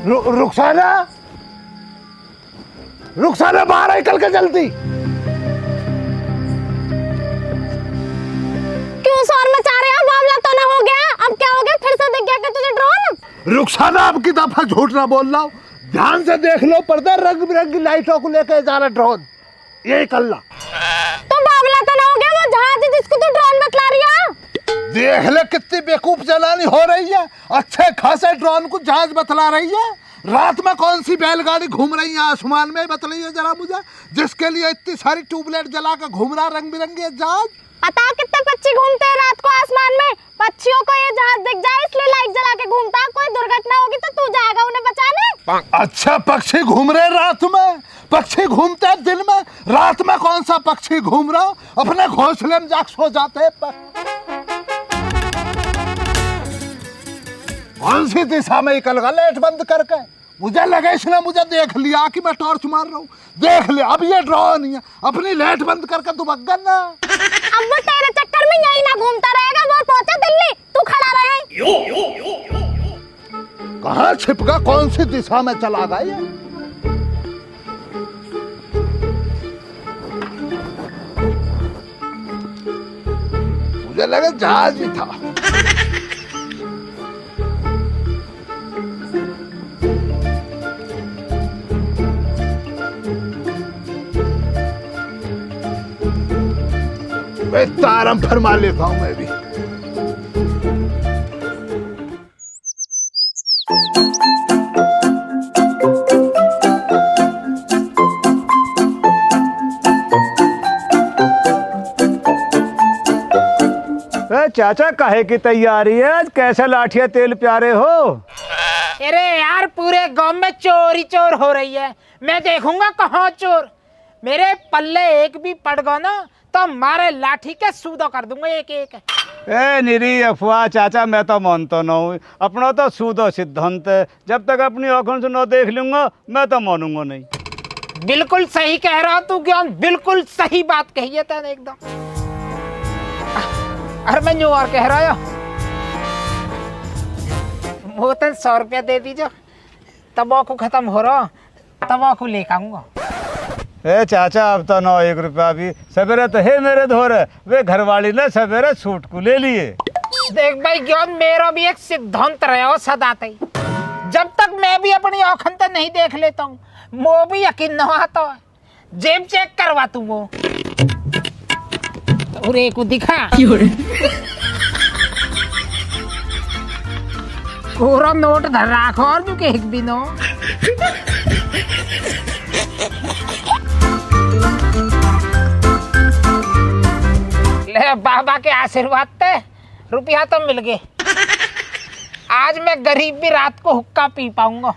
रुखसाना, रुखसाना बाहर निकल के जल्दी। क्यों शोर मचा रहे हो? बावला तो ना हो गया? अब क्या हो गया? फिर से दिख गया क्या तुझे ड्रोन? रुखसाना अब की दफा झूठ ना बोल रहा हूँ, ध्यान से देख लो, पर्दा रंग बिरंगी लाइटों को लेकर जा रहा ड्रोन, यही कल्ला। तो बावला तो ना हो गया? वो जहाज है जिसको तू ड्रोन बतला रही है। देख ले कितनी बेवकूफ जलानी हो रही है, अच्छे खासे ड्रोन को जहाज बतला रही है। रात में कौन सी बैलगाड़ी घूम रही है आसमान में, बतलाइए जरा मुझे, जिसके लिए इतनी सारी ट्यूबलाइट जला कर घूम रहा रंग बिरंगे जहाज। पता कितने पक्षी घूमते हैं रात को आसमान में? पक्षियों को ये जहाज दिख जाए इसलिए लाइट जला के घूमता। कोई दुर्घटना होगी तो तू जाएगा उन्हें बचाने। अच्छा पक्षी घूम रहे रात में? पक्षी घूमते हैं दिन में, रात में कौन सा पक्षी घूम रहा? अपने घोंसले में जाके सो जाते हैं। कौन सी दिशा में निकल गया लाइट बंद करके? मुझे लगे इसने मुझे देख लिया कि मैं टॉर्च मार रहा हूँ। देख ले अब ये ड्रोन है, अपनी लाइट बंद करके तू भग ना। अब वो तेरे चक्कर में यही ना घूमता रहेगा, वो पहुंचा दिल्ली, तू खड़ा रहे। कहाँ छिपका, कौन सी दिशा में चला गया ये? मुझे लगा जहाज ही था। मैं आराम फरमा लेता हूं मैं भी। चाचा काहे की तैयारी है आज? कैसे लाठिया तेल प्यारे हो? अरे यार पूरे गांव में चोर ही चोर हो रही है, मैं देखूंगा कहाँ चोर। मेरे पल्ले एक भी पड़ गया ना तो मारे लाठी के सूदा कर दूंगा एक एक। ए निरी अफवाह चाचा, मैं तो मानता ना हूँ। अपना तो सूदो सिद्धांत है, जब तक अपनी आंखों से न देख लूंगा मैं तो मानूंगा नहीं। बिल्कुल सही कह रहा तू ज्ञान, बिल्कुल सही बात कही है तेने एकदम। अरे मैं यूं और कह रहा हूँ, वो तो 100 रुपया दे दीजिए, तंबाकू खत्म हो रहा, तंबाकू लेकर आऊंगा। ए चाचा अब तो 9 1 रुपया भी सवेरे तो है मेरे धोर, वे घरवाली ने सवेरे सूट को ले लिए। देख भाई ज्ञान, मेरा भी एक सिद्धांत रहा हो सदा तक, जब तक मैं भी अपनी आँखों से नहीं देख लेता हूँ वो भी यकीन न आता है। जेब चेक करवा तू वो अरे को दिखा पूरा नोट धर रखो और जो एक भी नो। ले बाबा के आशीर्वाद से रुपया तो मिल गए, आज मैं गरीब भी रात को हुक्का पी पाऊंगा।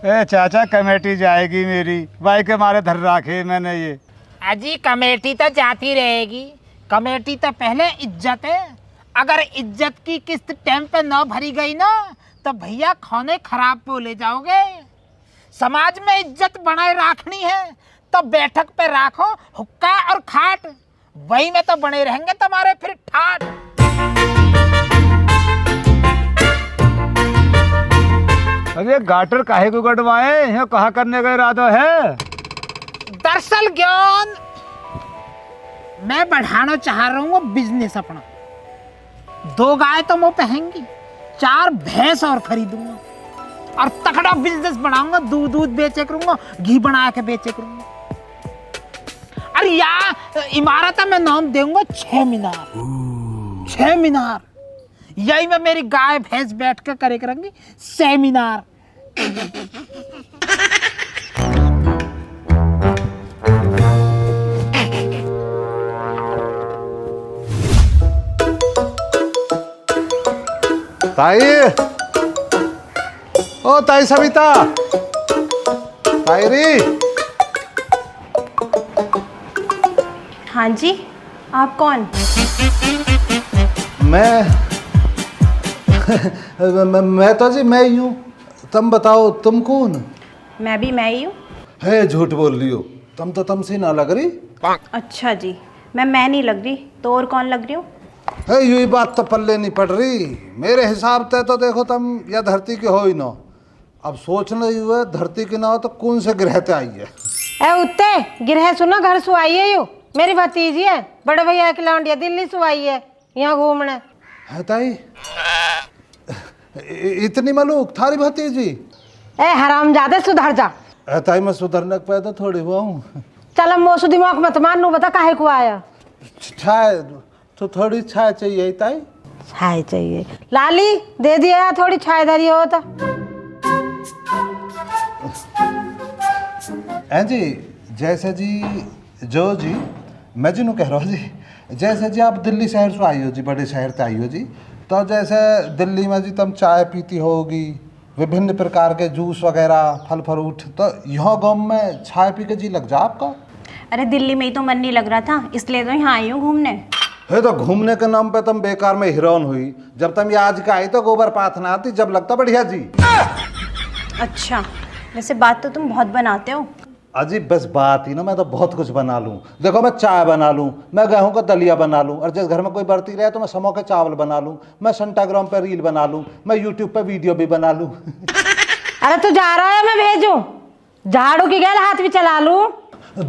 ए चाचा कमेटी जाएगी मेरी, भाई के मारे धर रखे मैंने ये। अजी कमेटी तो जाती रहेगी, कमेटी तो पहले इज्जत है। अगर इज्जत की किस्त टाइम पे न भरी गई ना तो भैया खाने खराब बोले जाओगे। समाज में इज्जत बनाए रखनी है तो बैठक पे रखो हुक्का और खाट, वही में तो बने रहेंगे तुम्हारे फिर ठाट। अरे गाटर काहे को गड़वाए हैं, कहा करने का इरादा है? दरअसल ज्ञान मैं बढ़ाना चाह रहा हूँ बिजनेस अपना। 2 गाय तो मैं पहनेंगी, 4 भैंस और खरीदूंगा और तगड़ा बिजनेस बनाऊंगा। दूध बेचे करूंगा, घी बना के बेचे करूंगा। अरे यार इमारत में नाम दूंगा 6 मीनार। 6 मीनार यही में मेरी गाय भैंस बैठ कर करे करेंगी सेमिनार। ताई, ओ ताई सविता, ताई री। हाँ जी, आप कौन? मैं तो जी मैं ही हूँ। तुम बताओ तुम कौन? मैं भी मैं ही हूँ। है झूठ बोल रही हो, तुम तो तुमसे ना लग रही। अच्छा जी, मैं नहीं लग रही तो और कौन लग रही हूँ? है यही बात तो पल्ले नहीं पड़ रही। मेरे हिसाब से तो देखो तुम या धरती के हो ही ना, अब सोचना ही हुआ धरती के नाव तो कौन से ग्रह पे आई है। ए उत्ते गिरहे सुनो घर सुआई है यो मेरी भतीजी है बड़े भैया की लौंडिया दिल्ली सुआई है यहाँ घूमने। है ताई इतनी मलूक थारी भतीजी। ए हरामजादे सुधर जा। है ताई मैं सुधरने के पैदा थोड़ी हुआ हूँ। चल मोसू दिमाग मत मानू बता काहे को आया। छाय तो थोड़ी छाय चाहिए ताई। छाय चाहिए लाली दे दिया थोड़ी छाय धरी हो तो। जी जैसे जी जो जी मैं जी कह रहा हूँ जी जैसे जी आप दिल्ली शहर से आई हो जी बड़े शहर से आई हो जी तो जैसे दिल्ली में जी तुम चाय पीती होगी विभिन्न प्रकार के जूस वगैरह फल फ्रूट तो यहाँ गाँव में चाय पी के जी लग जा आपका। अरे दिल्ली में ही तो मन नहीं लग रहा था इसलिए तो यहाँ आई हूँ घूमने। है तो घूमने के नाम पे तुम बेकार में हिरोन हुई जब तुम ये आज का आई तो गोबर पाथना आती जब लगता बढ़िया जी। अच्छा वैसे बात तो तुम बहुत बनाते हो। अजी बस बात ही ना मैं तो बहुत कुछ बना लूँ। देखो मैं चाय बना लूँ मैं गेहूं का दलिया बना लूँ और जिस घर में कोई बर्ती रहे तो मैं समो के चावल बना लूँ मैं इंस्टाग्राम पे रील बना लूँ मैं यूट्यूब पे वीडियो भी बना लूँ। अरे तू जा रहा है मैं भेजूं झाड़ू की गैल हाथ भी चला लूं।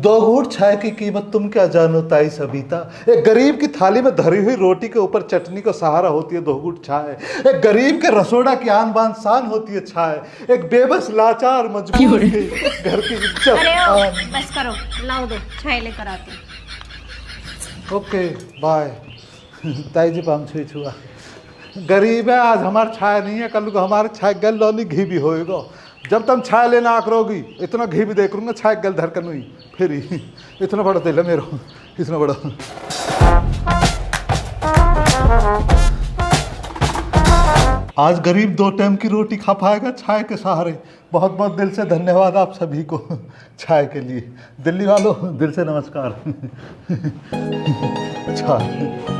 2 घूंट चाय की कीमत तुम क्या जानो ताई सबिता। एक गरीब की थाली में धरी हुई रोटी के ऊपर चटनी का सहारा होती है 2 घूंट चाय। एक गरीब के रसोड़ा की आन बान शान होती है चाय। एक बेबस लाचार मजबूर के घर की इज्जत। अरे ओ, बस करो लाओ दो चाय लेकर आती हूँ। Okay bye. ताई जी पाम छुई छुआ गरीब है आज हमारे छाया नहीं है कल को हमारे छाय गल लौनी घी भी होएगा। जब तुम छाय लेना आकरोगी इतना घी भी देख लूंगा छाय गल धरकन हुई फिर ही इतना बड़ा दिल है मेरा इतना बड़ा। आज गरीब 2 टाइम की रोटी खा पाएगा छाय के सहारे। बहुत बहुत दिल से धन्यवाद आप सभी को छाय के लिए। दिल्ली वालों दिल से नमस्कार। छाय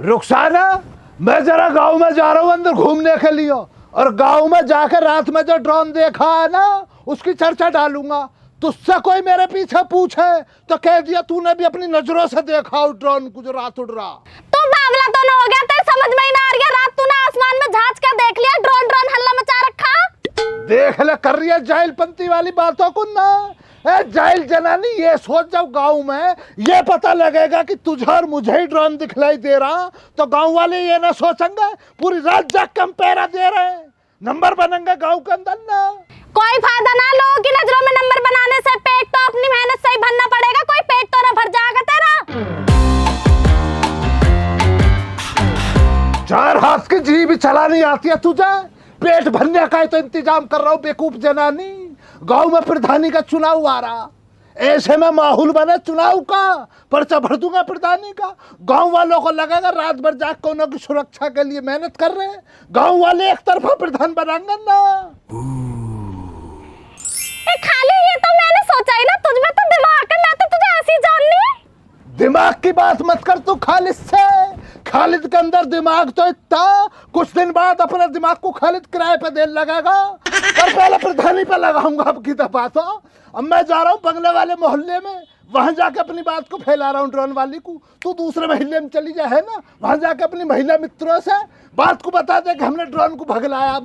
रुखसाना मैं जरा गांव में जा रहा हूँ अंदर घूमने के लिए और गांव में जाकर रात में जो ड्रोन देखा है ना उसकी चर्चा डालूंगा। तुझसे कोई मेरे पीछे पूछे तो कह दिया तूने भी अपनी नजरों से देखा उस ड्रोन को जो रात उड़ रहा। तू बावला तो ना हो गया तेरे समझ में ही ना आ रहा रात तूने आसमान में झांक के देख लिया ड्रोन ड्रोन हल्ला मचा रखा। देख ले कर रही है जाहिलपंती वाली बातों को ना। ए जाहिल जनानी ये सोच जब गांव में ये पता लगेगा कि तुझे और मुझे ही ड्रोन दिखलाई दे रहा तो गांव वाले ये ना सोचेंगे पूरी रात जाग के हम पहरा दे रहे हैं नंबर बनेंगे गांव के अंदर ना। कोई फायदा ना लोगों की नजरों में नंबर बनाने से पेट तो अपनी मेहनत से ही भरना पड़ेगा कोई पेट तो ना भर जाएगा तेरा। 4 हाथ की जी भी चलानी आती है तुझे पेट भरने का तो इंतजाम कर रहा हूँ बेकूफ जनानी। गांव में प्रधानी का चुनाव आ रहा ऐसे में माहौल बने चुनाव का पर्चा भर दूंगा प्रधानी का। गांव वालों को लगेगा रात भर जाग कोनों की सुरक्षा के लिए मेहनत कर रहे हैं। गांव वाले एक तरफा प्रधान बनाएंगे ना। खाली ये तो मैंने सोचा ही ना तुझमें तो दिमाग है मैं तो तुझे ऐसी जाननी। दिमाग की बात मत कर तू खालिद से। खालिद के अंदर दिमाग तो इतना कुछ दिन बाद अपने दिमाग को खालिद किराए पे देने लगेगा पर पहले प्रधानी पे लगाऊंगा अब की दफा तो। अब मैं जा रहा हूँ बंगले वाले मोहल्ले में वहां जाके अपनी बात को फैला रहा हूँ ड्रोन वाली को। तू दूसरे महीने में चली जाए ना वहां जाके अपनी महिला मित्रों से बात को बता दे कि हमने ड्रोन को भगलाया।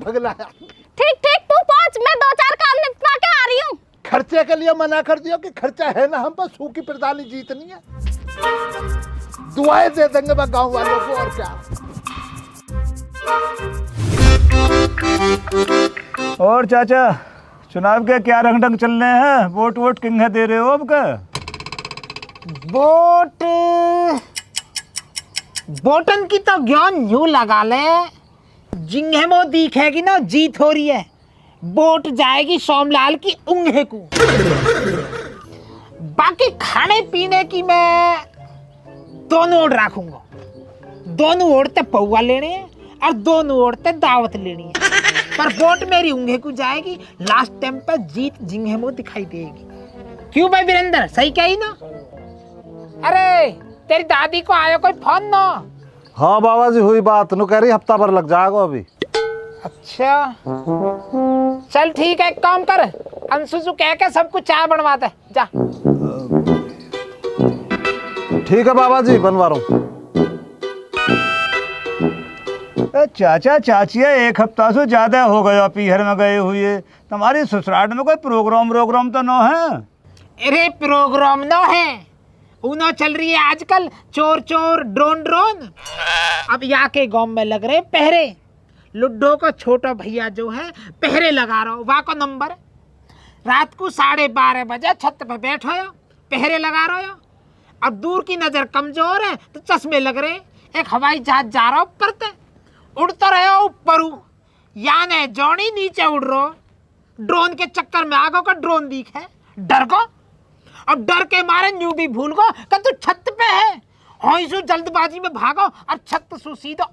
ठीक ठीक तू पहुंच मैं 2-4 काम निपटा के आ रही हूँ। खर्चे के लिए मना कर दियो कि खर्चा है ना हम पर सूखी प्रधानी जीतनी है। दुआएं दे देंगे मैं गांव वालों को और क्या। और चाचा चुनाव के क्या रंग ढंग चल रहे हैं वोट किंग दे रहे हो अब का। बोटन की तो ज्ञान यूं लगा ले जिंगे मो दिखेगी ना जीत हो रही है वोट जाएगी सोमलाल की उंगे को। बाकी खाने पीने की मैं दोनों ओर रखूंगा। दोनों ओरते पौवा लेने हैं और दोनों ओरते दावत लेनी है पर वोट मेरी उंगे को जाएगी। लास्ट टाइम पर जीत जिंगे मो दिखाई देगी। क्यों भाई वीरेंद्र सही कही ना। अरे तेरी दादी को आया कोई फोन ना। हाँ बाबा जी हुई बात नु कह रही हफ्ता भर लग जाएगा अभी। अच्छा चल ठीक है एक काम कर अंशु से कह के सबको चाय बनवा दे जा। ठीक है बाबा जी, बनवा रहा हूँ। चाचा चाचिया एक हफ्ता से ज्यादा हो गया पीहर में गए हुए। तुम्हारी ससुराल में कोई प्रोग्राम तो न है? अरे प्रोग्राम न है, उनो चल रही है आजकल चोर ड्रोन। अब यहाँ के गांव में लग रहे पहरे। लुड्डो का छोटा भैया जो है पहरे लगा रहा हो, वहाँ को नंबर। रात को 12:30 बजे छत पे बैठो हो, पहरे लगा रहे हो। अब दूर की नजर कमजोर है तो चश्मे लग रहे। एक हवाई जहाज जा रहा ऊपर ते, उड़ता रहे हो ऊपर, यानी जोड़ी नीचे उड़ रहा। ड्रोन के चक्कर में आगो का ड्रोन दिख है, डर गो। अब डर के मारे न्यू भी भूल गो कि तू छत पे है। होइसु जल्दबाजी में भागो और छत सु सीधो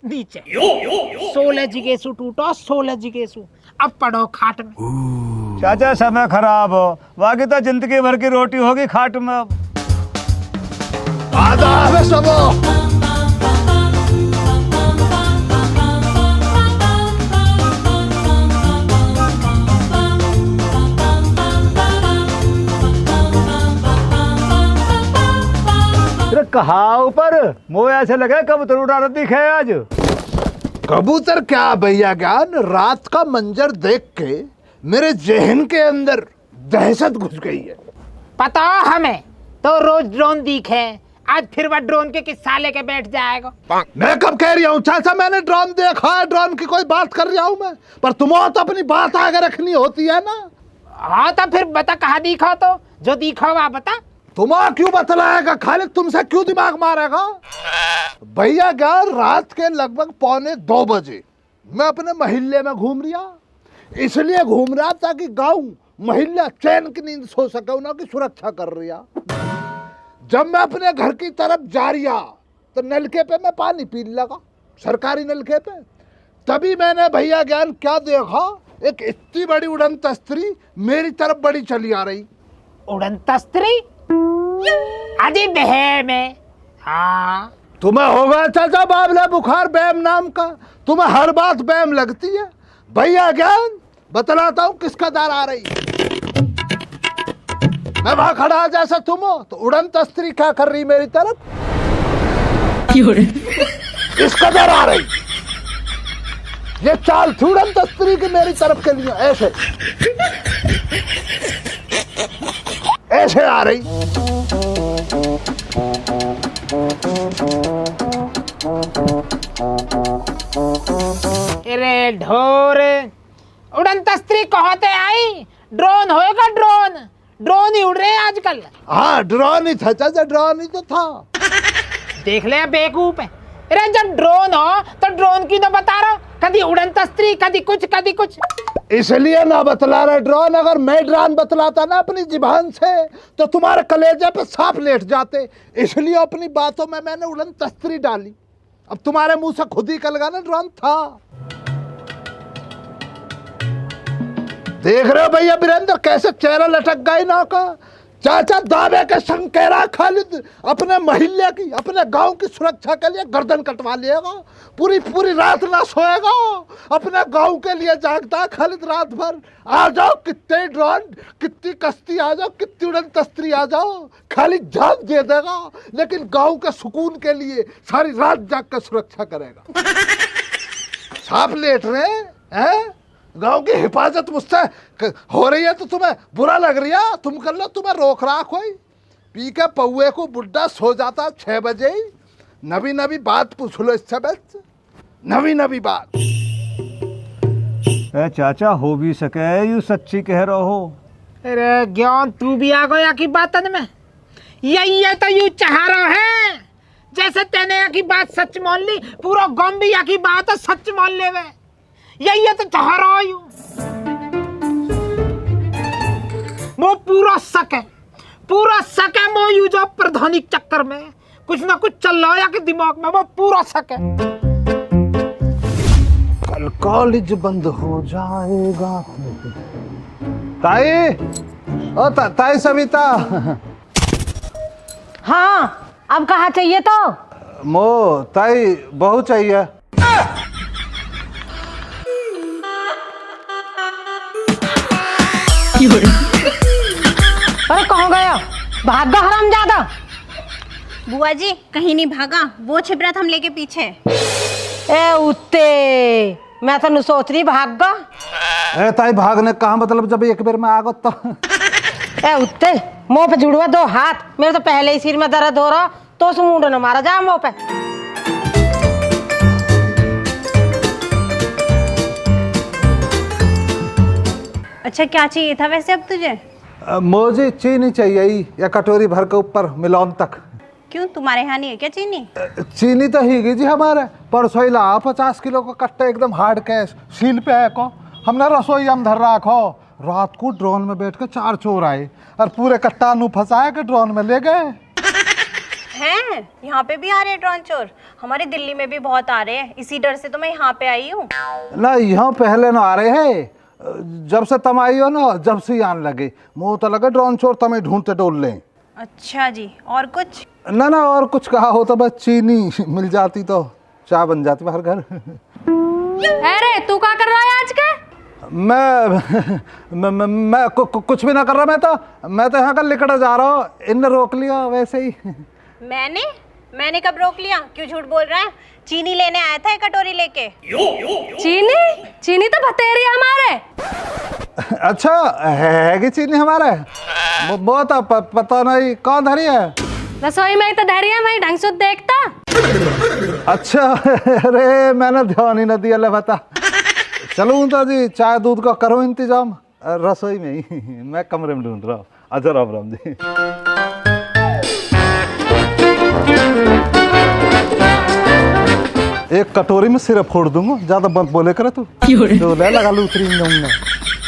नीचे। 16 जिगेसु टूटो, 16 जिगेसु। अब पड़ो खाट में। चाचा समय खराब हो, बाकी तो जिंदगी भर की रोटी होगी खाट में। आदाब है सबो। कहा ऊपर मोह ऐसे लगे कबूतर उड़ा रही दिखे आज। कबूतर क्या भैया ज्ञान, रात का मंजर देख के मेरे जहन के अंदर दहशत घुस गई है। पता हमें तो रोज ड्रोन दिखे, आज फिर वह ड्रोन के किस साले के बैठ जाएगा। मैं कब कह रही हूँ चाचा मैंने ड्रोन देखा है, ड्रोन की कोई बात कर रहा हूँ मैं, पर तुम्हें तो अपनी बात आगे रखनी होती है ना। हाँ तो फिर बता कहाँ दिखा, तो जो दिखा वहाँ बता। तुम्हें क्यों बतलाएगा, खालिद तुमसे क्यों दिमाग मारेगा। भैया ज्ञान रात के लगभग 1:45 बजे मैं अपने मोहल्ले में घूम रहा, इसलिए घूम रहा ताकि गांव मोहल्ला चैन की नींद सो सके, उनकी सुरक्षा कर रहा। जब मैं अपने घर की तरफ जा रहा तो नलके पे मैं पानी पी लगा, सरकारी नलके पे। तभी मैंने भैया ज्ञान क्या देखा, एक इतनी बड़ी उड़न तस्तरी मेरी तरफ बड़ी चली आ रही। उड़न तस्तरी अजी बहे में। हाँ तुम्हें होगा चाचा बाबला बुखार बैम नाम का, तुम्हें हर बात बैम लगती है। भैया ज्ञान बतलाता हूँ किसका दार आ रही। मैं वहां खड़ा जैसा तुम हो तो उड़न तस्तरी क्या कर रही मेरी तरफ, इसका दार आ रही। ये चाल थी उड़न तस्तरी की मेरी तरफ के लिए, ऐसे ऐसे आ रही। अरे ढोर, उड़न तस्तरी कहते आई, ड्रोन होएगा ड्रोन ही उड़ रहे हैं आजकल। हाँ ड्रोन ही था चाचा, ड्रोन ही तो था। देख ले बेवकूफ है। अरे जब ड्रोन हो तो ड्रोन की तो बता रहा, कभी उड़न तस्तरी कभी कुछ। इसलिए ना बतला रहे ड्रोन। अगर मैं ड्रोन बतलाता ना अपनी जुबान से तो तुम्हारे कलेजे पे सांप लेट जाते, इसलिए अपनी बातों में मैंने उड़न तस्तरी डाली। अब तुम्हारे मुंह से खुद ही कल ना ड्रोन था। देख रहे हो भैया वीरेंद्र कैसे चेहरा लटक गई ना का। चाचा दावे के संग कह रहा खालिद अपने मोहल्ले की, अपने गांव की सुरक्षा के लिए गर्दन कटवा लेगा, पूरी रात ना सोएगा, अपने गांव के लिए जागता खालिद रात भर। आ जाओ कितने ड्रोन, कितनी कश्ती आ जाओ, कितनी उड़न तस्तरी आ जाओ, खालिद जान दे देगा, लेकिन गांव के सुकून के लिए सारी रात जाग कर सुरक्षा करेगा। सांप लेट रहे हैं, गांव की हिफाजत मुझसे हो रही है तो तुम्हें बुरा लग रही है। तुम कर लो, तुम्हें रोक रहा कोई। पी के पौए को बुड्ढा सो जाता 6 बजे ही। नवी बात पूछ लो इससे बस, नवी बात। चाचा हो भी सके यू सच्ची कह रहे हो। अरे ज्ञान तू भी आ गया की बातन में। यही तो यू चाह रहा है, जैसे तेने या की बात सच मान ली, पूरा गांव भी या की बात सच मान ले वे। यही तो चाह रहा हूँ। वो पूरा शक है मो यू जो प्रधानी चक्कर में कुछ ना कुछ चल रहा है कि दिमाग में, वो पूरा शक है। कल कॉलेज बंद हो जाएगा। ताई सविता। हाँ अब कहाँ चाहिए तो? मो ताई बहू चाहिए। अरे कहाँ गया? भाग गया हरामजादा। बुआ जी कहीं नहीं भागा, वो छिप रहा था हमले के पीछे। ए उत्ते, मैं तो सोच रही भाग गया। ए ताई भागने कहा मतलब जब एक बार में आ गो तो। ए उत्ते, मुंह पे जुड़वा 2 हाथ, मेरे तो पहले ही सिर में दर्द हो रहा, तो उस मुंड न मारा जा मुंह पे। अच्छा क्या चाहिए था वैसे अब तुझे? मुझे चीनी चाहिए या कटोरी भर के ऊपर मिलौन तक। क्यों तुम्हारे यहाँ नहीं है क्या चीनी? चीनी तो ही गई जी हमारे, परसों ही ला 50 किलो का कट्टा एकदम हार्ड कैश सील पे है को। हमने रसोई हम धर रखो, रात को ड्रोन में बैठ के 4 चोर आए और पूरे कट्टा नु फंसाया के ड्रोन में ले गए। हैं यहाँ पे भी आ रहे हैं ड्रोन चोर? हमारे दिल्ली में भी बहुत आ रहे हैं, इसी डर से तो मैं यहाँ पे आई हूँ। ना यहाँ पहले ना आ रहे हैं, जब से तम आई हो ना जब से आने लगे। मुँह तो लगे ड्रोन चोर तमें ढूंढते डोल लें। अच्छा जी, और कुछ? ना ना और कुछ कहा हो तो बस चीनी मिल जाती तो चाय बन जाती हर घर। अरे तू क्या कर रहा है आज के? मैं कुछ भी ना कर रहा। मैं तो यहाँ का लिकड़ा जा रहा हूँ, इनने रोक लिया वैसे ही। मैंने कब रोक लिया? क्यों झूठ बोल रहा है? चीनी लेने आया था एक कटोरी लेके। चीनी तो भतेरी हमारे। अच्छा है कि चीनी हमारे? वो तो पता नहीं कौन धरी है। रसोई में ही तो धैर्य है, मैं ढंग से देखता। अच्छा अरे मैंने ध्यान ही न दिया। ले बता चलूँ तो जी चाय दूध का करो इंतजाम रसोई में ही। मैं कमरे में ढूंढ रहा हूँ। अच्छा राम राम जी। एक कटोरी में सिर्फ फोड़ दूंगा, ज्यादा बंद बोले करे तू तो ले लगा लू उतरी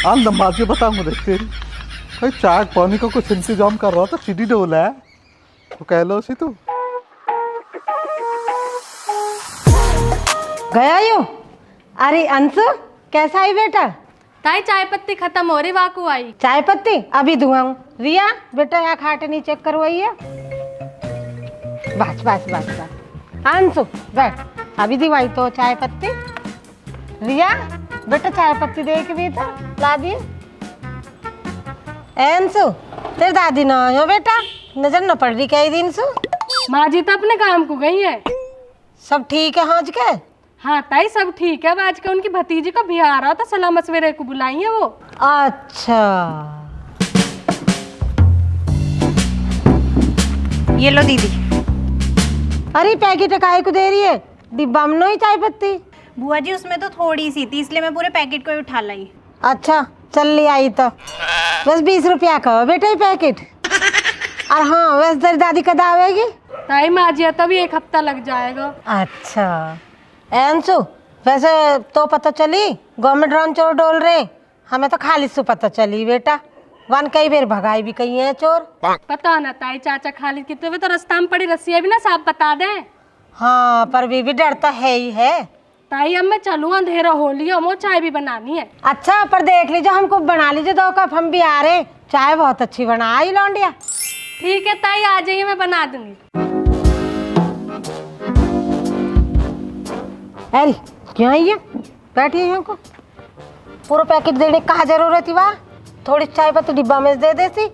आन दमाद से बताऊंगा। देखते भाई चाय पानी का कुछ इंतजाम कर रहा था, चिड़ी डोला है तो कह लो उसी तू। गया यो? अरे अंशु कैसा आई बेटा? ताई चाय पत्ती खत्म हो रही, वाकू आई। चाय पत्ती अभी धुआऊं। रिया बेटा यहाँ खाटे नहीं चेक करवाइए। बस बस बस बस अंशु बैठ, अभी दिवाई तो चाय पत्ती। रिया बेटा चाय पत्ती दे के भी था ला दिए। अंशु तेरे दादी ना आयो बेटा, नजर न पड़ रही कई दिन से। माँ जी तो अपने काम को गई है। सब ठीक है हाँज के? हाँ ताई सब ठीक है, आज का उनकी भतीजी का भी आ रहा था, सलाह मशवरे को बुलाई है वो। अच्छा ये लो दीदी। अरे पैकेट काहे को दे रही है? डिब्बा में नहीं चाय पत्ती? बुआ जी उसमें तो थोड़ी सी थी, इसलिए मैं पूरे पैकेट को ही उठा लाई। अच्छा चल ले आई तो बस 20 रुपया का बेटा ही पैकेट। और हाँ वैसे तेरी दादी कब आवेगी? ताई माँ जी तो भी 1 हफ्ता लग जाएगा। अच्छा अंशु वैसे तो पता चली गवर्नमेंट ड्रोन चोर डोल रहे, हमें तो खाली से पता चली बेटा। वन कई बार भगाई भी कही है चोर। पता ना ताई, चाचा खालिद कितने तो रास्ता में पड़ी रस्सियाँ भी ना साफ बता दे। हाँ पर भी डर तो है ही है। ताई अब मैं चलूँ, अंधेरा हो लिया, वो चाय भी बनानी है। अच्छा पर देख लीजिए हमको बना लीजिए 2 कप, हम भी आ रहे। चाय बहुत अच्छी बना आई लौंडिया। ठीक है ताई आ जाइए, मैं बना दूंगी। अरे क्यों आई है? बैठी है को पूरा पैकेट देने का जरूरत थी? वाह थोड़ी चाय पत्ती डिब्बा में दे देती।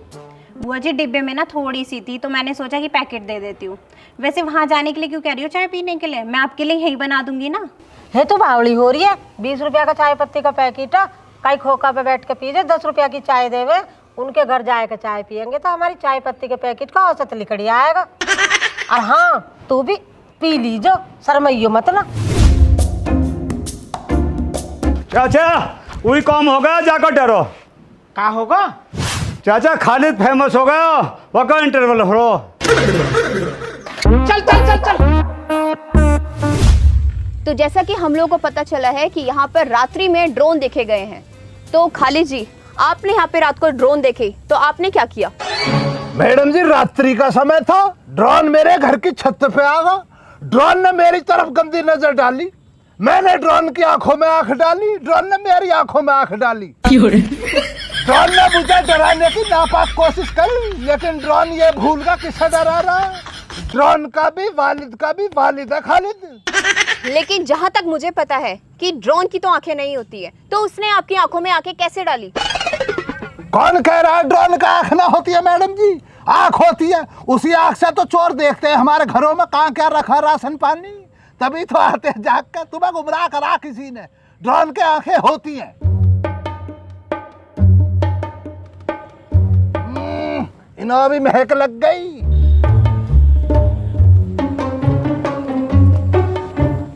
बुआ जी डिब्बे में ना थोड़ी सी थी तो मैंने सोचा कि पैकेट दे देती हूँ। वैसे वहाँ जाने के लिए क्यों कह रही हो चाय पीने के लिए? मैं आपके लिए यही बना दूंगी ना। है तो बावली हो रही है। 20 रुपया का चाय पत्ती का पैकेट है, कई खोखा पे बैठ के पीजे 10 रुपया की चाय देवे, उनके घर जाए के चाय पियेंगे तो हमारी चाय पत्ती के पैकेट का औसत लिकड़ी आएगा। और हाँ तू भी पी लीजो, शर्मइयो मत ना। चाचा वही काम हो गया, जाकर डरो। का होगा? चाचा खालिद फेमस हो गया, वका इंटरवल हो। चल चल चल चल। तो जैसा कि हम लोगों को पता चला है कि यहाँ पर रात्रि में ड्रोन देखे गए हैं, तो खालिद जी आपने यहाँ पे रात को ड्रोन देखे तो आपने क्या किया? मैडम जी रात्रि का समय था, ड्रोन मेरे घर की छत पे आ गया। ड्रोन ने मेरी तरफ गंदी नजर डाली, मैंने ड्रोन की आंखों में आंख डाली, ड्रोन ने मेरी आंखों में आंख डाली। ड्रोन ने मुझे डराने की नापाक कोशिश करी, लेकिन ड्रोन ये भूल गया किसे डरा रहा है। ड्रोन का भी वालिद है खालिद। लेकिन जहाँ तक मुझे पता है कि ड्रोन की तो आंखें नहीं होती है, तो उसने आपकी आंखों में आंखें कैसे डाली? कौन कह रहा है ड्रोन का आंख ना होती है मैडम जी? आंख होती है। उसी आंख से तो चोर देखते हैं हमारे घरों में कहाँ क्या रखा राशन पानी, तभी तो आते हैं जाग कर। तुम्हें गुमराह करा किसी ने। ड्रोन के आंखें होती हैं। इन्हों भी महक लग गई।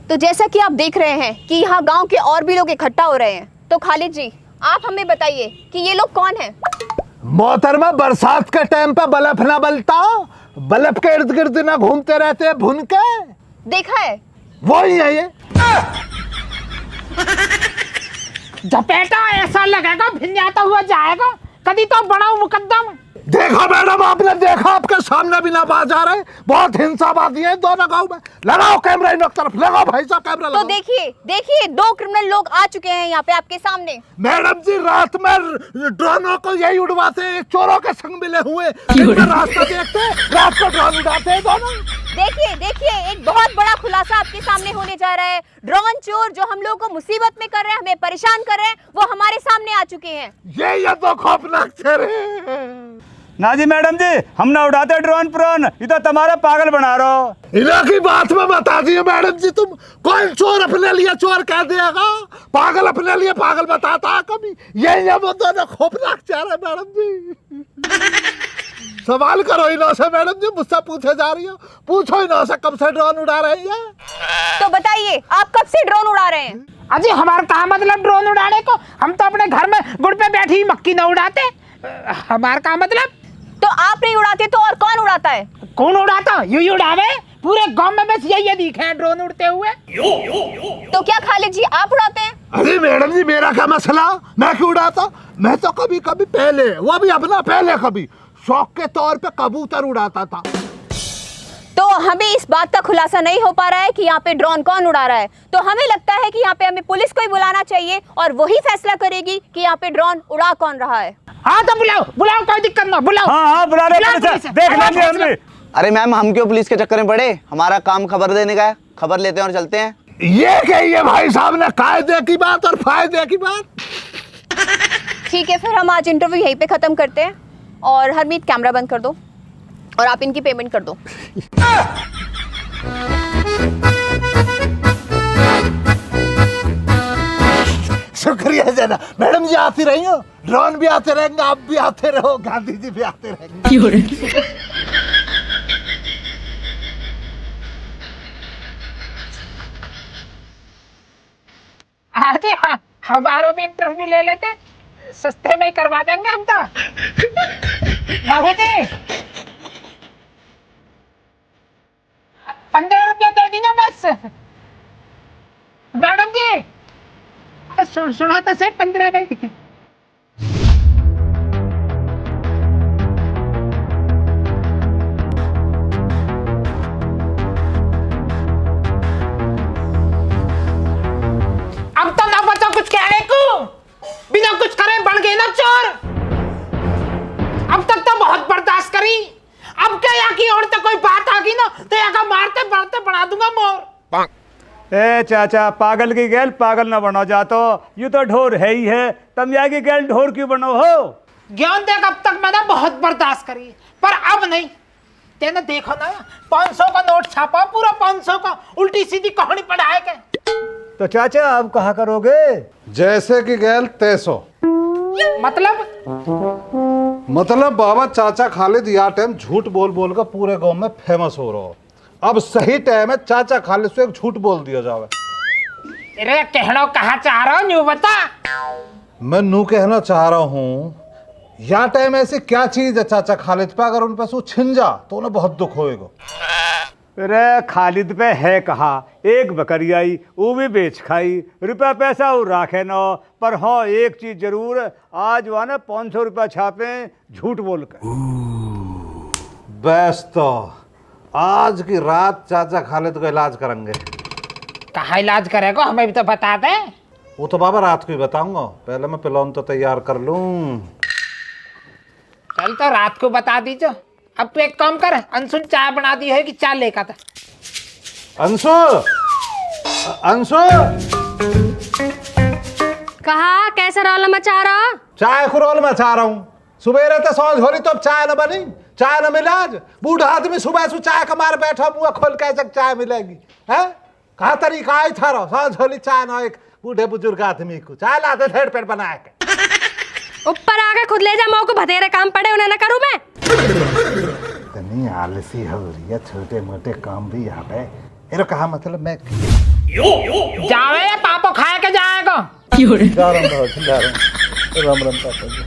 तो जैसा कि आप देख रहे हैं कि यहाँ गांव के और भी लोग इकट्ठा हो रहे हैं, तो खालिद जी आप हमें बताइए कि ये लोग कौन हैं? मोहतरमा, बरसात के टाइम पे बल्ब ना बलता, बल्ब के इर्द गिर्द ना घूमते रहते हैं भुन के, देखा है? वो ही है ये। झपेटा ऐसा लगेगा भिन्याता हुआ जाएगा, कभी तो बड़ा मुकद्दम। देखो मैडम, आपने देखा, आपके सामने भी ना बाज आ रहे। बहुत हिंसावादी है दोनों गांव में। लगाओ कैमरा इन तरफ, लगाओ भाई साहब कैमरा तो लगाओ। देखिए 2 क्रिमिनल लोग आ चुके हैं यहाँ पे आपके सामने। मैडम जी, रात में ड्रोनों को यही उड़वाते हैं, चोरों के संग मिले हुए। रास्ता देखते, रात को ड्रोन उड़ाते हैं दोनों। देखिए एक बहुत बड़ा खुलासा आपके सामने होने जा रहा है। ड्रोन चोर जो हम लोगों को मुसीबत में कर रहे हैं, हमें परेशान कर रहे हैं, वो हमारे सामने आ चुके हैं। ये तो खौफनाक चेहरे। ना जी मैडम जी, हम ना उड़ाते ड्रोन प्रोन, ये तो तुम्हारा पागल बना रहा हो। इन्हों की बात में बता दिए मैडम जी, तुम कौन चोर अपने लिए चोर कह देगा, पागल अपने लिए पागल बताता है कभी। ये वो दोनों खौफनाक चेहरे मैडम जी। सवाल करो इन्हों से मैडम जी, मुझसे पूछे जा रही हो। पूछो इन्हों से कब से ड्रोन उड़ा रही है। तो बताइए आप कब से ड्रोन उड़ा रहे हैं? अजी हमारा कहा मतलब ड्रोन उड़ाने को, हम तो अपने घर में गुड़ पे बैठी मक्की न उड़ाते। हमारा कहा मतलब। तो आप नहीं उड़ाते तो और कौन उड़ाता है? कौन उड़ाता? यू उड़ावे। पूरे गांव में बस यही दिखे हैं ड्रोन उड़ते हुए। तो क्या खालिद जी आप उड़ाते हैं? अरे मैडम जी, मेरा क्या मसला, मैं क्यों उड़ाता? मैं तो कभी कभी पहले, वो भी अपना पहले कभी शौक के तौर पे कबूतर उड़ाता था। तो हमें इस बात का खुलासा नहीं हो पा रहा है कि यहाँ पे ड्रोन कौन उड़ा रहा है। तो हमें लगता है कि यहाँ पे हमें पुलिस को ही बुलाना चाहिए और वही फैसला करेगी कि यहाँ पे ड्रोन उड़ा कौन रहा है। हाँ तो बुलाओ, कोई दिक्कत ना, बुलाओ। हाँ बुला रहे, देख लेंगे हम भी। अरे मैम, हम क्यों पुलिस के चक्कर में पड़े? हमारा काम खबर देने का है, खबर लेते हैं और चलते हैं। ये कहिए भाई साहब ने, कायदे की बात और फायदे की बात। ठीक है, फिर हम आज इंटरव्यू यहीं पे खत्म करते हैं और हरमीत कैमरा बंद कर दो और आप इनकी पेमेंट कर दो। शुक्रिया जना मैडम जी, आती रही हो। ड्रोन भी आते रहेंगे, आप भी आते रहो, गांधी जी भी आते रहेंगे। आते हमारो भी इंटरव्यू ले लेते, सस्ते में ही करवा देंगे हम तो। बाबू जी 15 रुपया दे दीजिए बस। मैडम जी सुना तो से 15 नहीं। अब तो ना बचा कुछ कहने को, बिना कुछ करे बढ़ गए ना चोर। अब तक तो बहुत बर्दाश्त करी, अब क्या यहाँ की और तो कोई बात आ गई ना तो यहाँ मारते बढ़ते बढ़ा दूंगा मोर। ए चाचा, पागल की गैल पागल ना बनो जातो, यू तो ढोर है ही है, तुम यहाँ की गैल ढोर क्यों बनो हो? ज्ञान देख, अब तक मैंने बहुत बर्दाश्त करी, पर अब नहीं। तेने देखो ना 500 का नोट छापा, पूरा 500 का, उल्टी सीधी कहानी पढ़ाए के। तो चाचा अब कहा करोगे? जैसे कि गैल तैसो। मतलब बाबा चाचा खालिद या टाइम झूठ बोल बोल कर पूरे गांव में फेमस हो रहा हो। अब सही टाइम है चाचा खालिद से एक झूठ बोल दिया जावे। तेरे कहना कहा चाह रहा हूँ बता। मैं नू कहना चाह रहा हूँ, या टाइम ऐसी क्या चीज है चाचा खालिद पे, अगर उन पे सो छिन जा तो उन्हें बहुत दुख होएगा। अरे खालिद पे है कहा, एक बकरी आई वो भी बेच खाई, रुपया पैसा वो राखे न। पर हाँ एक चीज जरूर, आज वहाँ ना 500 रुपया छापे झूठ बोल कर। बस तो आज की रात चाचा खालिद को इलाज करेंगे। कहा इलाज करेगा, हमें भी तो बता दे। वो तो बाबा रात को ही बताऊंगा, पहले मैं पिलौन तो तैयार कर लूं। चल तो रात को बता दीजिए। अब तू एक काम कर, अंशु चाय बना दी है कि चाय लेकर था। अंशु, अंशु कहा कैसा रौला मचा रहा? चाय को रोल में चाह रहा हूँ। सुबेरे तो सौज हो रही तो अब चाय न बनी, चाय न मिला। आज बूढ़ा आदमी सुबह से चाय का मार बैठा, मुँह खोल के जब चाय मिलेगी है? कहा तरीका आई था रो सौज होली चाय न एक बूढ़े बुजुर्ग आदमी को चाय लाते ढेर पेट बना के। ऊपर आके खुद ले जा, मऊ को बतेरे काम पड़े उन्हें न करूँ मैं। इतनी आलसी हो रही है, छोटे मोटे काम भी यहाँ पे। इरो कहा मतलब मैं जावे या पापो खाए के जाएगा। राम राम पापा जी।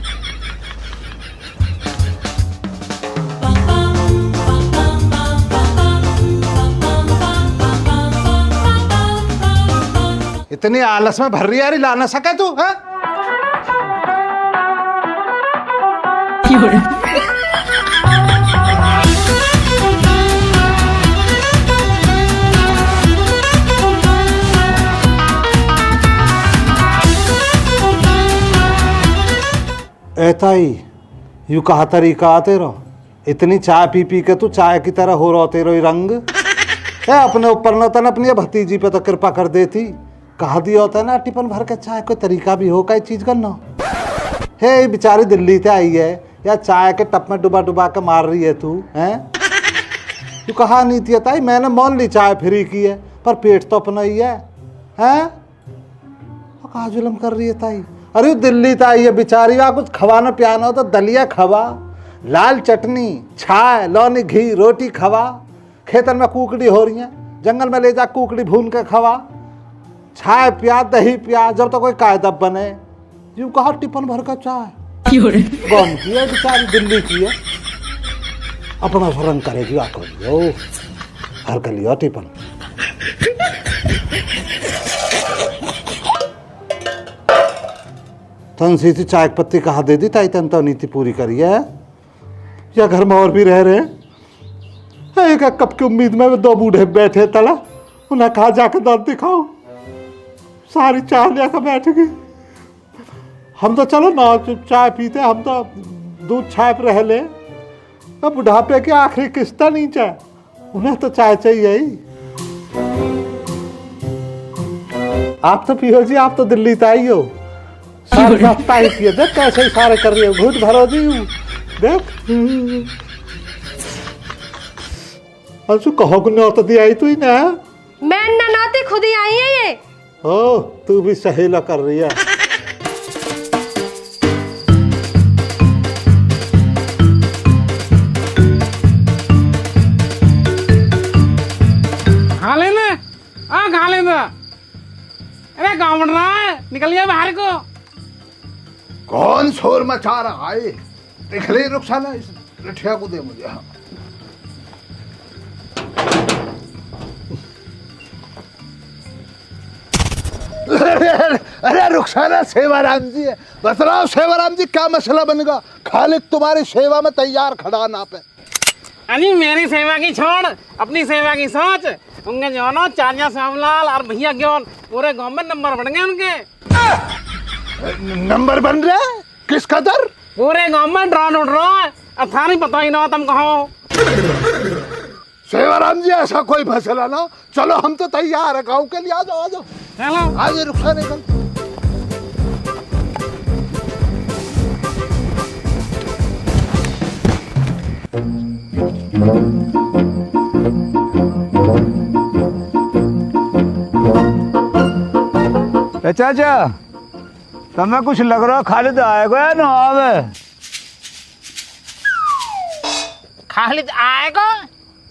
इतनी आलस में भर रही यारी, ला ना सके तू है? ऐसा ही यू कहा तरीका आते रहो। इतनी चाय पी पी के तू चाय की तरह हो रहा तेरो रंग है। अपने ऊपर न तन अपनी भतीजी पे तो कृपा कर देती। कहा दिया होता है ना टिफिन भर के चाय, कोई तरीका भी हो कई चीज करना है। बेचारी दिल्ली से आई है या चाय के टप में डुबा डुबा के मार रही है तू हैं? तू कहा नीति है ताई, मैंने मान ली चाय फ्री की है पर पेट तो अपना ही है हैं? कहा जुलम कर रही है ताई। अरे दिल्ली से आई है बेचारी, वहाँ कुछ खवाना पियाना हो तो दलिया खवा, लाल चटनी, छाय, लौनी, घी, रोटी खवा। खेतन में कुकड़ी हो रही है, जंगल में ले जा कुकड़ी भून के खवा, छाय पिया, दही पिया, जब तक तो कोई कायदा बने। यूँ कहा टिफिन भर का चाय कौन की है? बेचारी दिल्ली की है, अपना रंग करेगी आकर लियो भर कर लियो टिफिन। तन सी चाय पत्ती कहा दे दी ताई, तन तो नीति पूरी करी है। या घर में और भी रह रहे हैं? एक कप की उम्मीद में दो बूढ़े बैठे तला, उन्हें कहा जाकर दांत दिखाओ। सारी चाय लेकर बैठ गई। हम तो चलो ना चाय पीते, हम तो दूध चाय पर रह ले। अब बुढ़ापे की आखिरी किस्त नीचे, उन्हें तो चाय चाहिए ही। आप तो पियो जी, आप तो दिल्ली से आई हो, सारे रास्ता ही पिए। देख कैसे इशारे कर रही हो, घूट भरो जी देख। अंशु कहो को न्योता दी आई तू ही ना? मैं ननाते खुद ही आई है ये। ओ तू भी सहेला कर रही है। खा लेना, खा लेना। अरे गाँव बढ़ रहा है, निकलिए बाहर को। कौन शोर मचा रहा है? देख ले रुखसाना, इस लठिया को दे मुझे। हाँ अरे रुखसाना सेवाराम जी है, बतलाओ सेवाराम जी क्या मसला बनेगा? खालिद तुम्हारी सेवा में तैयार खड़ा ना पे। अरे मेरी सेवा की छोड़, अपनी सेवा की सोच। उनके जो ना चाचा श्यामलाल और भैया ज्ञान पूरे गांव में नंबर बढ़ गए उनके। नंबर बन रहे हैं? किस कदर? पूरे गांव में ड्रोन उड़ रहा है। अब था नहीं पता ही ना तुम कहो। सेवाराम जी ऐसा कोई मसला ना, चलो हम तो तैयार है गाँव के लिए। आ जाओ आ जाओ, चलो आज रुखसा निकल। चाचा तुम्हें कुछ लग रहा खालिद आएगा या ना आवे? खालिद आएगा,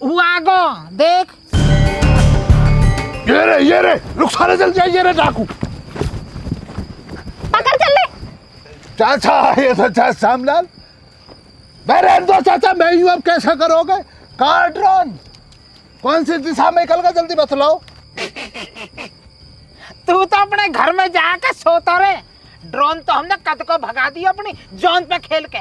वो आएगा देख। ये रे रुखसाना जल्दी आइए रे डाकू। पकड़ चल ले। चाचा ये तो चाचा श्यामलाल। मेरे दो चाचा, मैं यूं अब कैसा करोगे? कहाँ ड्रोन? कौन सी दिशा में निकल गया? जल्दी बतलाओ। तू तो अपने घर में जाके सोता रे। ड्रोन तो हमने कद को भगा दिया अपनी जॉन पे खेल के।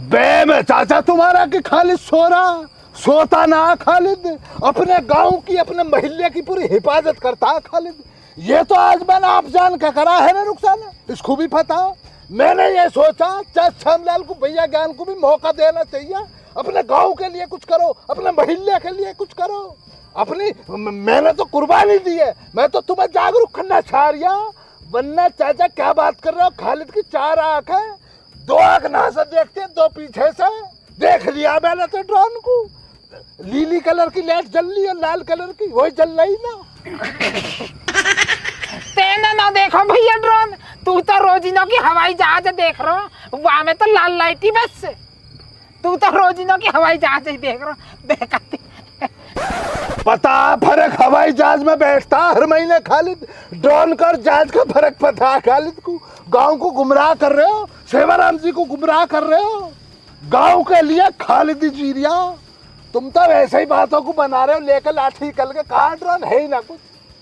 बे में चाचा तुम्हारा कि खालिद सो रहा? सोता ना खालिद, अपने गांव की, अपने मोहल्ले की पूरी हिफाजत करता है खालिद। ये तो आज मैंने आप जान का करा है ना रुखसाना, इसको भी पता। मैंने ये सोचा चाचा श्यामलाल को, भैया ज्ञान को भी मौका देना चाहिए। अपने गांव के लिए कुछ करो, अपने मोहल्ले के लिए कुछ करो। अपनी मैंने तो कुर्बानी दी है, मैं तो तुम्हें जागरूक करना चाह रहा। वरना चाचा क्या बात कर रहे हो? खालिद की चार आंख है, कहाँ से देखते हैं? दो पीछे से देख लिया मैंने तो ड्रोन को। नीली कलर की लाइट जल रही है, लाल कलर की वही जल रही ना। तेने ना देखो भैया ड्रोन, तू तो रोजिनों की हवाई जहाज देख रहा हूँ, वहाँ में तो लाल लाइट ही बस। तू तो रोजिनों की हवाई जहाज ही देख रहा हूँ, देखा पता फर्क हवाई जहाज में बैठता हर महीने खालिद, ड्रोन का और जहाज का फर्क पता है खालिद को। गांव को गुमराह कर रहे हो, सेवाराम जी को गुमराह कर रहे हो। गांव के लिए खालिद जीरिया, तुम तो वैसे ही बातों को बना रहे हो लेकर लाठी निकल के। कहाँ ड्रोन है ही ना कुछ,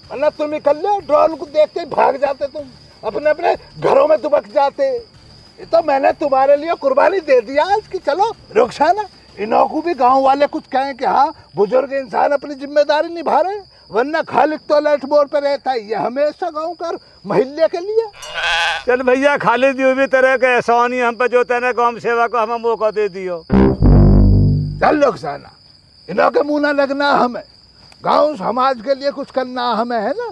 वरना तुम निकल लो ड्रोन को देखते ही भाग जाते, तुम अपने अपने घरों में दुबक जाते। ये तो मैंने तुम्हारे लिए कुर्बानी दे दिया आज की। चलो रुखसाना, इन्हों को भी गांव वाले कुछ कहें कि हाँ बुजुर्ग इंसान अपनी जिम्मेदारी निभा रहे, वरना खालिद तो लेट बोर्ड पे रहता है ये हमेशा गांव का महिला के लिए। चल भैया खालिद यूं भी तरह के एहसान ही हम पे जो तेने गांव सेवा को हमें मौका दे दियो। चल रुखसाना, इन्हों के मुंह ना लगना हमें, गांव समाज के लिए कुछ करना हमें है ना।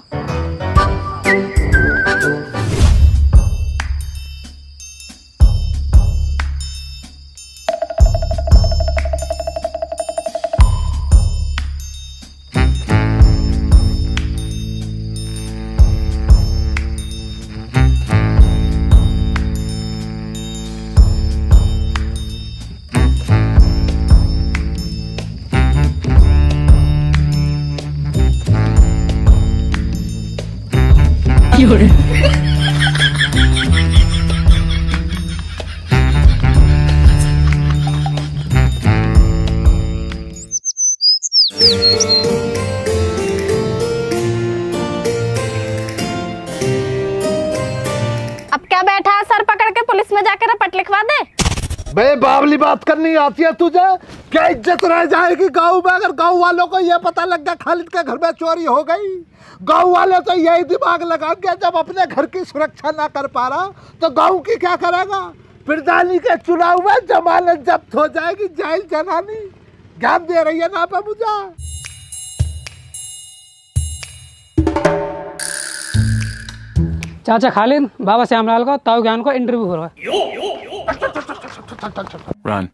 अब क्या बैठा है सर पकड़ के, पुलिस में जाकर रपट लिखवा दे। बे बावली बात करनी आती है तुझे? क्या इज्जत रह जाएगी गांव में अगर गांव वालों को यह पता लग गया खालिद के घर में चोरी हो गई? गांव वाले तो यही दिमाग लगा के जब अपने घर की सुरक्षा ना कर पा रहा तो गांव की क्या करेगा? प्रधानी के चुनाव में जमानत जब्त हो जाएगी, जेल जनानी। ज्ञान दे रही है ना पे मुझे। चाचा खालिद, बाबा श्यामलाल को ताऊ ज्ञान को इंटरव्यू हो रहा है। Run.